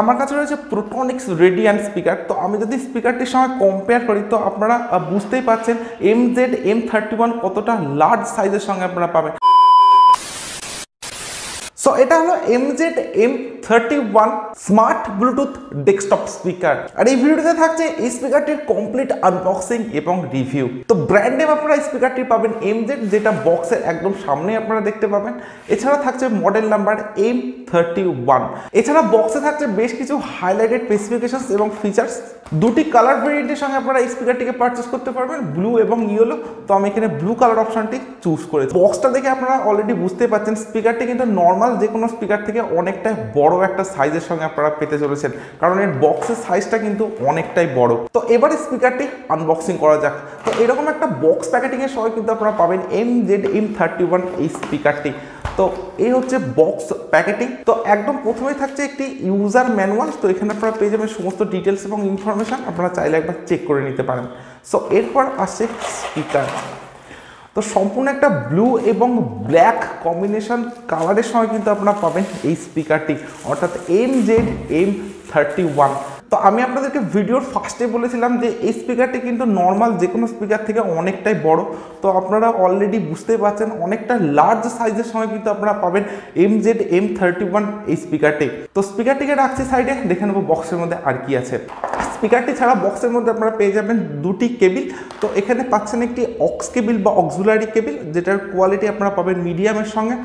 আমার কাছে রয়েছে প্রোটনিক্স রেডিয়ান্ট স্পিকার। তো আমি যদি স্পিকারটির সঙ্গে কম্পেয়ার করি তো আপনারা বুঝতেই পারছেন M31 কতটা লার্জ সাইজের সঙ্গে আপনারা পাবেন। সো এটা হলো M31 smart bluetooth desktop speaker. আর এই ভিডিওতে থাকছে এই স্পিকারটির কমপ্লিট আনবক্সিং এবং রিভিউ। তো ব্র্যান্ড নেম আপনারা এই স্পিকারটি পাবেন MZ, যেটা বক্সের একদম সামনে আপনারা দেখতে পাবেন। এছাড়া থাকছে মডেল নাম্বার M31। এছাড়া বক্সে থাকছে বেশ কিছু হাইলাইটেড স্পেসিফিকেশন এবং ফিচার্স। দুটি কালার ভেরিয়েন্টের সঙ্গে আপনারা এই স্পিকারটিকে পারচেস করতে পারবেন, ব্লু এবং ইয়েলো। তো আমি এখানে ব্লু কালার অপশনটি চুজ করেছি। বক্সটা দেখে আপনারা অলরেডি বুঝতে পারছেন স্পিকারটি কিন্তু নর্মাল যে কোনো স্পিকার থেকে অনেকটাই বড় একটা সাইজের সঙ্গে আপনারা পেতে চলেছেন, কারণ এর বক্সের সাইজটা কিন্তু অনেকটাই বড়। তো এবারে স্পিকারটি আনবক্সিং করা যাক। তো এরকম একটা বক্স প্যাকেটিং এর সঙ্গে কিন্তু আপনারা পাবেন M31 এই স্পিকারটি। তো এই হচ্ছে বক্স প্যাকেটিং। তো একদম প্রথমেই থাকছে একটি ইউজার ম্যানুয়াল। তো এখানে আপনারা পেয়ে যাবেন সমস্ত ডিটেলস এবং ইনফরমেশন, আপনারা চাইলে একবার চেক করে নিতে পারেন। সো এরপর আসছে স্পিকার। তো সম্পূর্ণ একটা ব্লু এবং ব্ল্যাক কম্বিনেশন কালারের সঙ্গে কিন্তু আপনারা পাবেন এই স্পিকারটি, অর্থাৎ M31। তো আমি আপনাদেরকে ভিডিওর ফার্স্টে বলেছিলাম যে এই স্পিকারটি কিন্তু নর্মাল যে কোনো স্পিকার থেকে অনেকটাই বড়। তো আপনারা অলরেডি বুঝতে পারছেন অনেকটা লার্জ সাইজের সঙ্গে কিন্তু আপনারা পাবেন M31 এই স্পিকারটি। তো স্পিকারটিকে রাখছি সাইডে, দেখে নেবো বক্সের মধ্যে আর কি আছে। স্পিকারটি ছাড়া বক্সের মধ্যে আপনারা পেয়ে যাবেন দুটি কেবিল। তো এখানে পাচ্ছেন একটি অক্স কেবিল বা অক্সিলারি কেবিল, যেটার কোয়ালিটি আপনারা পাবেন মিডিয়ামের সঙ্গে।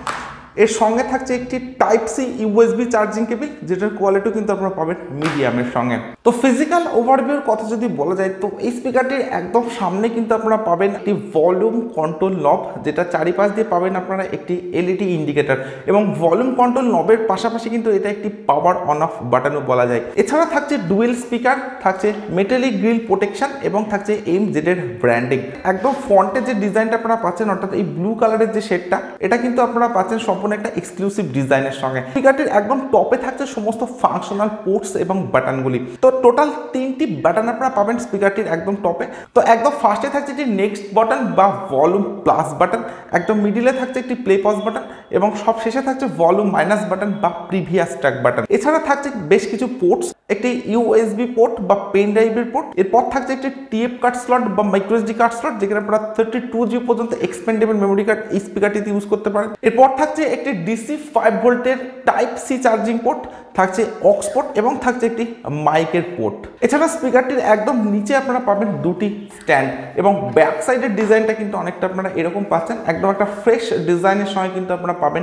এর সঙ্গে থাকছে একটি type C USB charging cable, যেটার কোয়ালিটিও কিন্তু আপনারা পাবেন মিডিয়ামের সঙ্গে। তো ফিজিক্যাল ওভারভিউর কথা যদি বলা যায় তো এই স্পিকারটির একদম সামনে কিন্তু আপনারা পাবেন একটি ভলিউম কন্ট্রোল নব, যেটা চারিপাশ দিয়ে পাবেন আপনারা একটি এলইডি ইন্ডিকেটর, এবং ভলিউম কন্ট্রোল নবের পাশাপাশি কিন্তু এটা একটি পাওয়ার অন অফ বাটনও বলা যায়। এছাড়া থাকছে ডুয়েল স্পিকার, থাকছে মেটালিক গ্রিল প্রোটেকশন এবং থাকছে MZ এর ব্র্যান্ডিং। একদম ফ্রন্টের যে ডিজাইনটা আপনারা পাচ্ছেন, অর্থাৎ এই ব্লু কালারের যে শেডটা, এটা কিন্তু আপনারা পাচ্ছেন সম্পূর্ণ একটা এক্সক্লুসিভ ডিজাইনের সঙ্গে। স্পিকারটির একদম টপে থাকছে সমস্ত ফাংশনাল পোর্টস এবং বাটনগুলি। তো টোটাল 3টি বাটন আপনারা পাবেন স্পিকারটির একদম টপে। তো একদম ফার্স্টে থাকছে একটি নেক্সট বাটন বা ভলিউম প্লাস বাটন, একদম মিডিলে থাকছে একটি প্লে পজ বাটন, এবং সব শেষে থাকছে ভলিউম মাইনাস বাটন বা প্রিভিয়াস ট্র্যাক বাটন। এছাড়া থাকছে বেশ কিছু পোর্টস, একটি ইউএসবি পোর্ট বা পেন ড্রাইভের পোর্ট। এরপর থাকছে একটি টিএফ কার্ড স্লট বা মাইক্রোএসডি কার্ড স্লট, যেখানে আপনারা 32GB পর্যন্ত এক্সপেন্ডেবল মেমোরি কার্ড এই স্পিকারটিতে ইউজ করতে পারেন। এরপর থাকছে একটি ডিসি 5 ভোল্টের টাইপ সি চার্জিং পোর্ট, থাকছে অক্স পোর্ট এবং থাকছে একটি মাইকের পোর্ট। এছাড়া স্পিকারটির একদম নিচে আপনারা পাবেন দুটি স্ট্যান্ড, এবং ব্যাক সাইডের ডিজাইনটা কিন্তু অনেকটা আপনারা এরকম পাচ্ছেন, একদম একটা ফ্রেশ ডিজাইনের সঙ্গে কিন্তু আপনারা পাবেন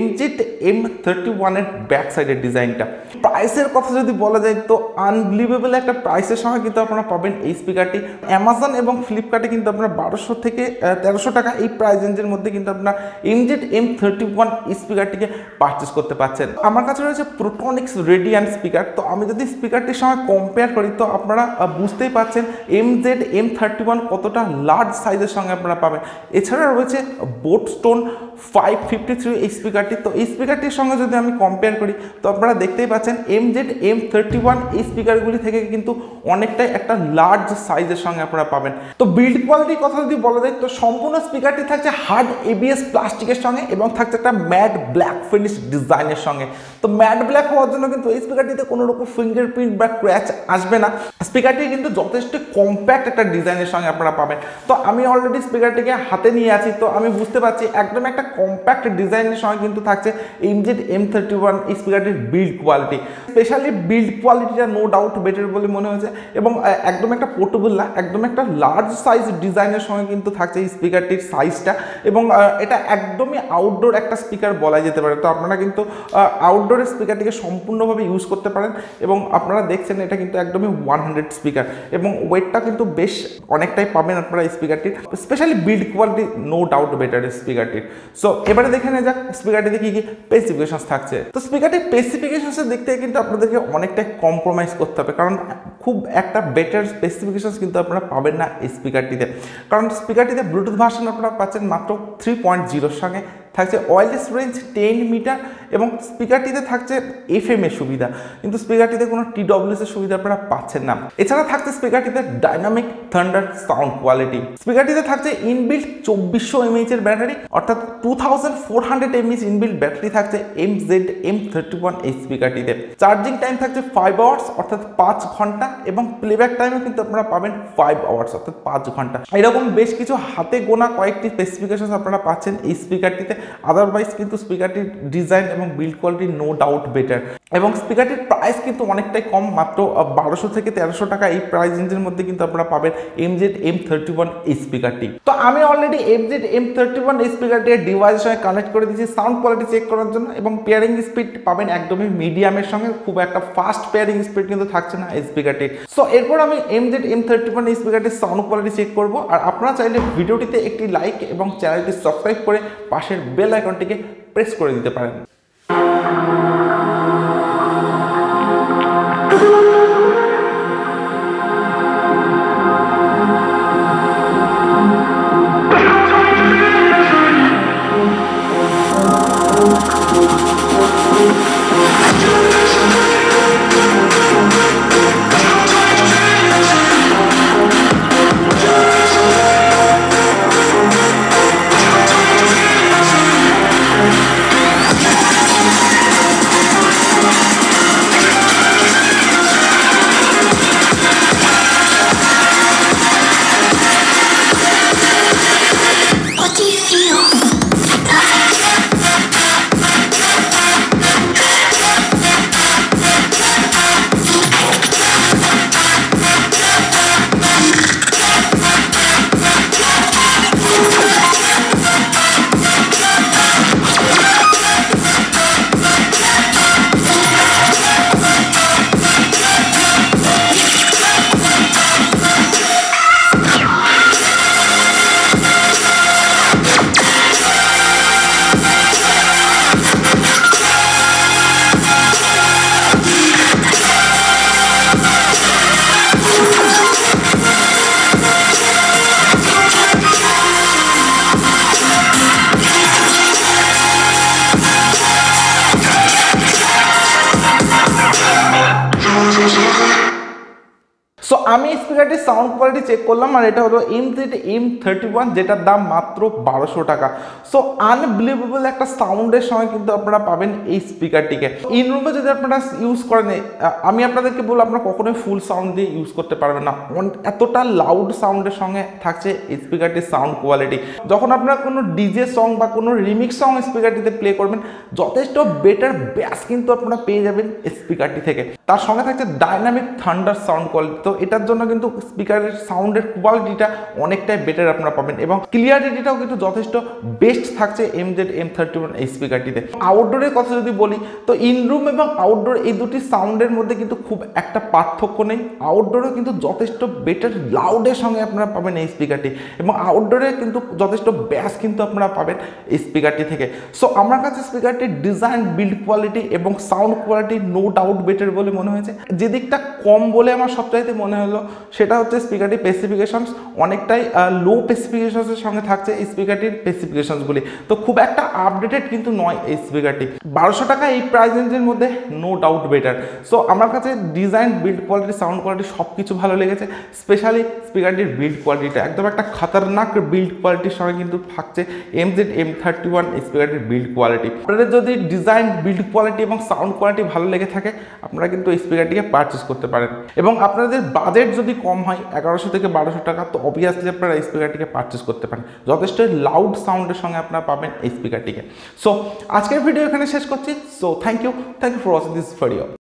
M31 এর ব্যাক সাইডের ডিজাইনটা। প্রাইসের কথা যদি বলা যায় তো আনবিলিভেবল একটা প্রাইসের সঙ্গে কিন্তু আপনারা পাবেন এই স্পিকারটি। অ্যামাজন এবং ফ্লিপকার্টে কিন্তু আপনারা 1200 থেকে 1300 টাকা এই প্রাইস রেঞ্জের মধ্যে কিন্তু আপনারা M31 স্পিকারটিকে পারচেস করতে পারছেন। আমার কাছে রয়েছে প্রোটনিক্স রেডিয়ান্ট স্পিকার। তো আমি যদি স্পিকারটির সঙ্গে কম্পেয়ার করি তো আপনারা বুঝতেই পারছেন M31 কতটা লার্জ সাইজের সঙ্গে আপনারা পাবেন। এছাড়া রয়েছে বোটস্টোন 553 এই স্পিকারটি। তো এই স্পিকারটির সঙ্গে যদি আমি কম্পেয়ার করি তো আপনারা দেখতেই পাচ্ছেন M31 এই স্পিকারগুলি থেকে কিন্তু অনেকটাই একটা লার্জ সাইজের সঙ্গে আপনারা পাবেন। তো বিল্ড কোয়ালিটির কথা যদি বলা যায় তো সম্পূর্ণ স্পিকারটি থাকছে হার্ড ABS প্লাস্টিকের সঙ্গে এবং থাকছে একটা ম্যাট ব্ল্যাক ফিনিশ ডিজাইনের সঙ্গে। তো ম্যাট ব্ল্যাক হওয়ার জন্য কিন্তু এই স্পিকারটিতে কোনো রকম ফিঙ্গারপ্রিন্ট বা ক্র্যাচ আসবে না। স্পিকারটি কিন্তু যথেষ্ট কম্প্যাক্ট একটা ডিজাইনের সঙ্গে আপনারা পাবেন। তো আমি অলরেডি স্পিকারটিকে হাতে নিয়ে আছি, তো আমি বুঝতে পারছি একদম একটা কম্প্যাক্ট ডিজাইনের সঙ্গে কিন্তু থাকছে M31 এই স্পিকারটির বিল্ড কোয়ালিটি। স্পেশালি বিল্ড কোয়ালিটিটা নো ডাউট বেটার বলে মনে হয়েছে, এবং একদম একটা পোর্টেবল না, একদম একটা লার্জ সাইজ ডিজাইনের সঙ্গে কিন্তু থাকছে এই স্পিকারটির সাইজটা, এবং এটা একদমই আউটডোর একটা স্পিকার বলা যেতে পারে। তো আপনারা কিন্তু আউটডোরের স্পিকারটিকে সম্পূর্ণভাবে ইউজ করতে পারেন, এবং আপনারা দেখছেন এটা কিন্তু একদমই 100 স্পিকার, এবং ওয়েটটা কিন্তু বেশ অনেকটাই পাবেন আপনারা এই স্পিকারটির। Specially build quality no doubt better স্পিকারটির। সো এবারে দেখে নেওয়া যাক স্পিকারটিতে কি কি স্পেসিফিকেশনস থাকছে। তো স্পিকারটির স্পেসিফিকেশনসের দিক থেকে কিন্তু আপনাদেরকে অনেকটাই কম্প্রোমাইজ করতে হবে, কারণ খুব একটা বেটার স্পেসিফিকেশনস কিন্তু আপনারা পাবেন না এই স্পিকারটিতে। কারণ স্পিকারটিতে ব্লুটুথ ভার্সন আপনারা পাচ্ছেন মাত্র 3.0 সঙ্গে, থাকছে ওয়্যারলেস রেঞ্জ 10 মিটার এবং স্পিকারটিতে থাকছে FM এর সুবিধা, কিন্তু স্পিকারটিতে কোনো TWS এর সুবিধা আপনারা পাচ্ছেন না। এছাড়া থাকছে স্পিকারটিতে ডাইনামিক থান্ডার সাউন্ড কোয়ালিটি। স্পিকারটিতে থাকছে ইনবিল্ট 2400 mAh এর ব্যাটারি, অর্থাৎ 2400 mAh ইনবিল্ট ব্যাটারি থাকছে MZ-M31 এই স্পিকারটিতে। চার্জিং টাইম থাকছে 5 আওয়ার্স অর্থাৎ 5 ঘন্টা এবং প্লেব্যাক টাইমও কিন্তু আপনারা পাবেন 5 আওয়ার্স অর্থাৎ 5 ঘন্টা। এরকম বেশ কিছু হাতে গোনা কয়েকটি স্পেসিফিকেশন আপনারা পাচ্ছেন এই স্পিকারটিতে। আদারওয়াইজ কিন্তু স্পিকারটির ডিজাইন এবং build quality no doubt better, এবং স্পিকারটির প্রাইস কিন্তু অনেকটাই কম, মাত্র 1200 থেকে 1300 টাকা এই প্রাইস রেঞ্জের মধ্যে কিন্তু আপনারা পাবেন MZ-M31 এই স্পিকারটি। তো আমি অলরেডি MZ-M31 এই স্পিকারটি ডিভাইসের সঙ্গে কানেক্ট করে দিয়েছি সাউন্ড কোয়ালিটি চেক করার জন্য, এবং পেয়ারিং স্পিড পাবেন একদমই মিডিয়ামের সঙ্গে, খুব একটা ফাস্ট পেয়ারিং স্পিড কিন্তু থাকছে না এই স্পিকারটি। সো এরপর আমি MZ-M31 এই স্পিকারটির সাউন্ড কোয়ালিটি চেক করব, আর আপনারা চাইলে ভিডিওটিতে একটি লাইক এবং চ্যানেলটি সাবস্ক্রাইব করে পাশের বেল আইকনটিকে প্রেস করে দিতে পারেন। সো আমি স্পিকারটির সাউন্ড কোয়ালিটি চেক করলাম, আর এটা হলো MZ-M31, যেটার দাম মাত্র 1200 টাকা। সো আনবিলিভেবল একটা সাউন্ডের সঙ্গে কিন্তু আপনারা পাবেন এই স্পিকারটিকে। ইনরুমে যদি আপনারা ইউজ করেন, আমি আপনাদেরকে বলবো আপনারা কখনোই ফুল সাউন্ড দিয়ে ইউজ করতে পারবেন না, এতটা লাউড সাউন্ডের সঙ্গে থাকছে এই স্পিকারটির সাউন্ড কোয়ালিটি। যখন আপনারা কোনো ডিজে সং বা কোনো রিমিক্স সং স্পিকারটিতে প্লে করবেন, যথেষ্ট বেটার ব্যাস কিন্তু আপনারা পেয়ে যাবেন স্পিকারটি থেকে। তার সঙ্গে থাকছে ডাইনামিক থান্ডার সাউন্ড কোয়ালিটি। তো এটার জন্য কিন্তু স্পিকারের সাউন্ডের কোয়ালিটিটা অনেকটাই বেটার আপনারা পাবেন, এবং ক্লিয়ারিটিটাও কিন্তু যথেষ্ট বেস্ট থাকছে MZ-M31 এই স্পিকারটিতে। আউটডোরের কথা যদি বলি, তো ইনরুম এবং আউটডোর এই দুটি সাউন্ডের মধ্যে কিন্তু খুব একটা পার্থক্য নেই। আউটডোরে কিন্তু যথেষ্ট বেটার লাউডের সঙ্গে আপনারা পাবেন এই স্পিকারটি, এবং আউটডোরে কিন্তু যথেষ্ট ব্যাস কিন্তু আপনারা পাবেন এই স্পিকারটি থেকে। সো আমার কাছে স্পিকারটির ডিজাইন, বিল্ড কোয়ালিটি এবং sound quality no doubt better বলে মনে হয়েছে। যে দিকটা কম বলে আমার সবচাইতে মনে হলো সেটা হচ্ছে স্পিকারটির স্পেসিফিকেশনস অনেকটাই লো স্পেসিফিকেশনসের সঙ্গে থাকছে এই স্পিকারটির স্পেসিফিকেশনসগুলি। তো খুব একটা আপডেটেড কিন্তু নয় এই স্পিকারটি। 1200 টাকা এই প্রাইস রেঞ্জের মধ্যে নো ডাউট বেটার। সো আমার কাছে design, build quality, sound quality সব কিছু ভালো লেগেছে। স্পেশালি স্পিকারটির বিল্ড কোয়ালিটিটা একদম একটা খতরনাক বিল্ড কোয়ালিটির সঙ্গে কিন্তু থাকছে MZ-M31 স্পিকারটির বিল্ড কোয়ালিটি। আপনাদের যদি ডিজাইন, বিল্ড কোয়ালিটি এবং সাউন্ড কোয়ালিটি ভালো লেগে থাকে, আপনারা কিন্তু এই স্পিকারটিকে পারচেস করতে পারেন। এবং আপনাদের বাজেট যদি কম হয় 1100 থেকে 1200 টাকা, তো অবভিয়াসলি আপনারা এই স্পিকারটিকে পারচেস করতে পারেন। যথেষ্ট লাউড সাউন্ডের সঙ্গে আপনারা পাবেন এই স্পিকারটিকে। সো আজকের ভিডিও এখানে শেষ করছি। So thank you for watching this video.